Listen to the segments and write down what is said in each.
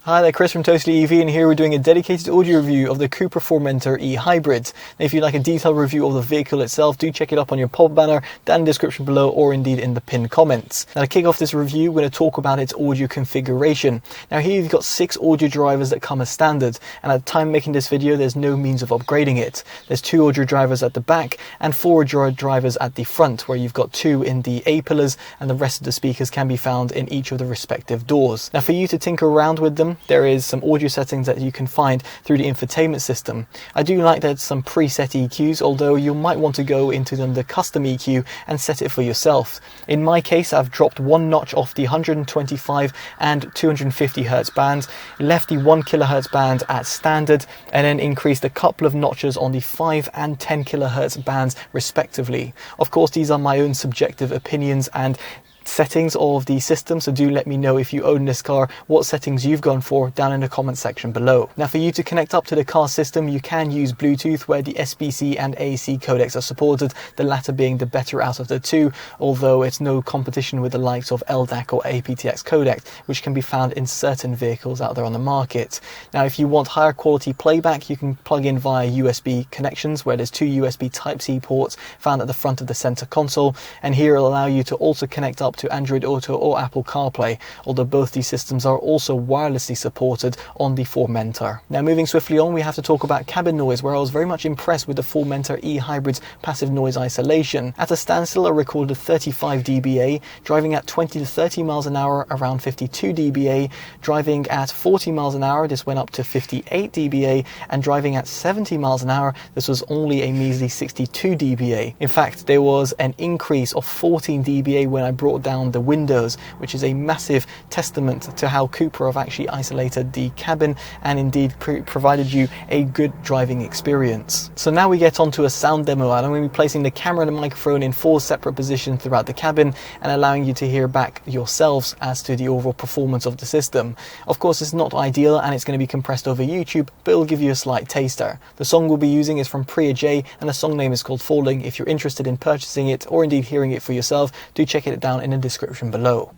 Hi there, Chris from TotallyEV, and here we're doing a dedicated audio review of the Cupra Formentor e-Hybrid. Now, if you'd like a detailed review of the vehicle itself, do check it up on your pop banner, down in the description below, or indeed in the pinned comments. Now, to kick off this review, we're going to talk about its audio configuration. Now, here you've got 6 audio drivers that come as standard, and at the time of making this video, there's no means of upgrading it. There's 2 audio drivers at the back, and 4 audio drivers at the front, where you've got 2 in the A-pillars, and the rest of the speakers can be found in each of the respective doors. Now, for you to tinker around with them, there is some audio settings that you can find through the infotainment system. I do like that some preset EQs, although you might want to go into the custom EQ and set it for yourself. In my case, I've dropped 1 notch off the 125 and 250 Hz bands, left the 1 kHz band at standard, and then increased a couple of notches on the 5 and 10 kHz bands respectively. Of course, these are my own subjective opinions and settings of the system, so do let me know if you own this car what settings you've gone for down in the comment section below. Now, for you to connect up to the car system, you can use Bluetooth, where the SBC and AC codecs are supported, the latter being the better out of the 2, although it's no competition with the likes of LDAC or aptX codec, which can be found in certain vehicles out there on the market. Now, if you want higher quality playback, you can plug in via USB connections, where there's 2 USB Type-C ports found at the front of the center console, and here it'll allow you to also connect up to Android Auto or Apple CarPlay, although both these systems are also wirelessly supported on the Formentor. Now, moving swiftly on, we have to talk about cabin noise, where I was very much impressed with the Formentor e-Hybrid's passive noise isolation. At a standstill, I recorded 35 dBA, driving at 20 to 30 miles an hour around 52 dBA, driving at 40 miles an hour this went up to 58 dBA, and driving at 70 miles an hour this was only a measly 62 dBA. In fact, there was an increase of 14 dBA when I brought down the windows, which is a massive testament to how Cupra have actually isolated the cabin and indeed provided you a good driving experience. So now we get onto a sound demo, and I'm going to be placing the camera and the microphone in 4 separate positions throughout the cabin and allowing you to hear back yourselves as to the overall performance of the system. Of course, it's not ideal and it's going to be compressed over YouTube, but it'll give you a slight taster. The song we'll be using is from Priya J, and the song name is called Falling. If you're interested in purchasing it or indeed hearing it for yourself, do check it down in the description below.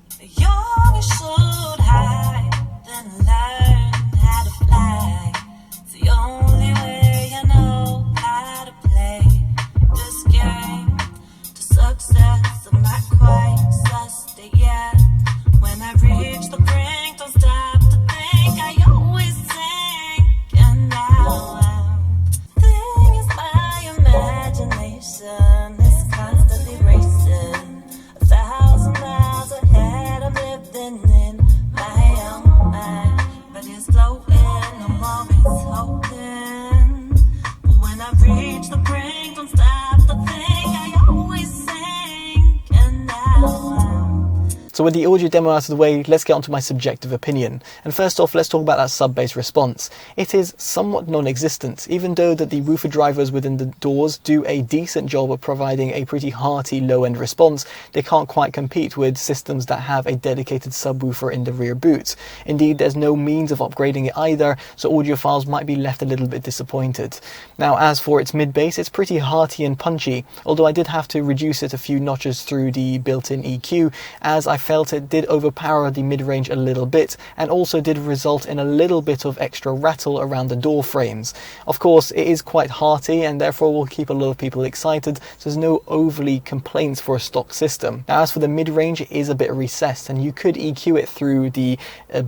So with the audio demo out of the way, let's get on to my subjective opinion. And first off, let's talk about that sub-bass response. It is somewhat non-existent, even though that the woofer drivers within the doors do a decent job of providing a pretty hearty low-end response. They can't quite compete with systems that have a dedicated subwoofer in the rear boot. Indeed, there's no means of upgrading it either, so audiophiles might be left a little bit disappointed. Now, as for its mid-bass, it's pretty hearty and punchy, although I did have to reduce it a few notches through the built-in EQ, as I felt it did overpower the mid-range a little bit, and also did result in a little bit of extra rattle around the door frames. Of course, it is quite hearty and therefore will keep a lot of people excited, so there's no overly complaints for a stock system. Now, as for the mid-range, it is a bit recessed, and you could EQ it through the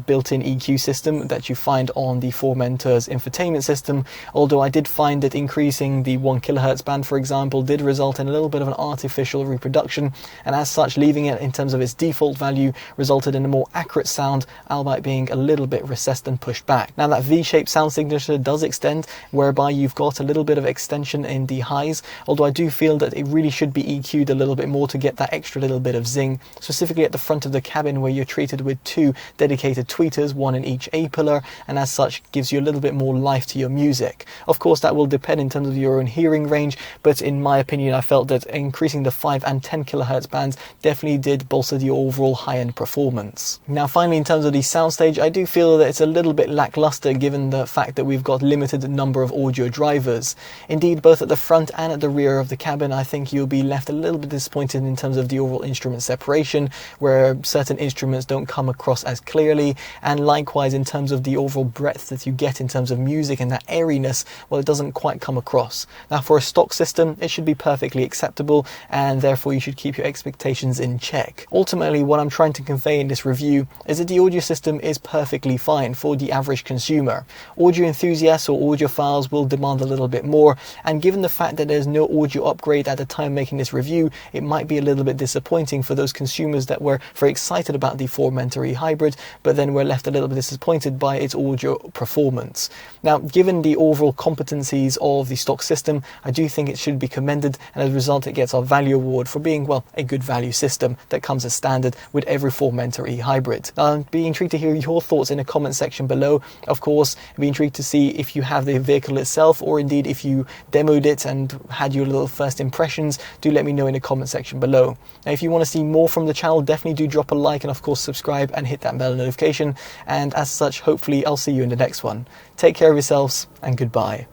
built-in EQ system that you find on the Formentor's infotainment system, although I did find that increasing the 1 kHz band, for example, did result in a little bit of an artificial reproduction, and as such, leaving it in terms of its default value resulted in a more accurate sound, albeit being a little bit recessed and pushed back. Now, that V-shaped sound signature does extend, whereby you've got a little bit of extension in the highs, although I do feel that it really should be EQ'd a little bit more to get that extra little bit of zing, specifically at the front of the cabin, where you're treated with 2 dedicated tweeters, 1 in each A-pillar, and as such gives you a little bit more life to your music. Of course, that will depend in terms of your own hearing range, but in my opinion, I felt that increasing the 5 and 10 kHz bands definitely did bolster the overall overall high-end performance. Now finally, in terms of the Soundstage, I do feel that it's a little bit lackluster given the fact that we've got limited number of audio drivers. Indeed, both at the front and at the rear of the cabin, I think you'll be left a little bit disappointed in terms of the overall instrument separation, where certain instruments don't come across as clearly, and likewise in terms of the overall breadth that you get in terms of music and that airiness, well, it doesn't quite come across. Now for a stock system, it should be perfectly acceptable, and therefore you should keep your expectations in check. Ultimately, what I'm trying to convey in this review is that the audio system is perfectly fine for the average consumer. Audio enthusiasts or audiophiles will demand a little bit more, and given the fact that there's no audio upgrade at the time making this review, it might be a little bit disappointing for those consumers that were very excited about the Formentor E-Hybrid, but then were left a little bit disappointed by its audio performance. Now, given the overall competencies of the stock system, I do think it should be commended, and as a result it gets our value award for being, well, a good value system that comes as standard with every Formentor E-Hybrid. I'd be intrigued to hear your thoughts in the comment section below. Of course, I'd be intrigued to see if you have the vehicle itself, or indeed if you demoed it and had your little first impressions. Do let me know in the comment section below. Now, if you want to see more from the channel, definitely do drop a like and of course subscribe and hit that bell notification. And as such, hopefully I'll see you in the next one. Take care of yourselves and goodbye.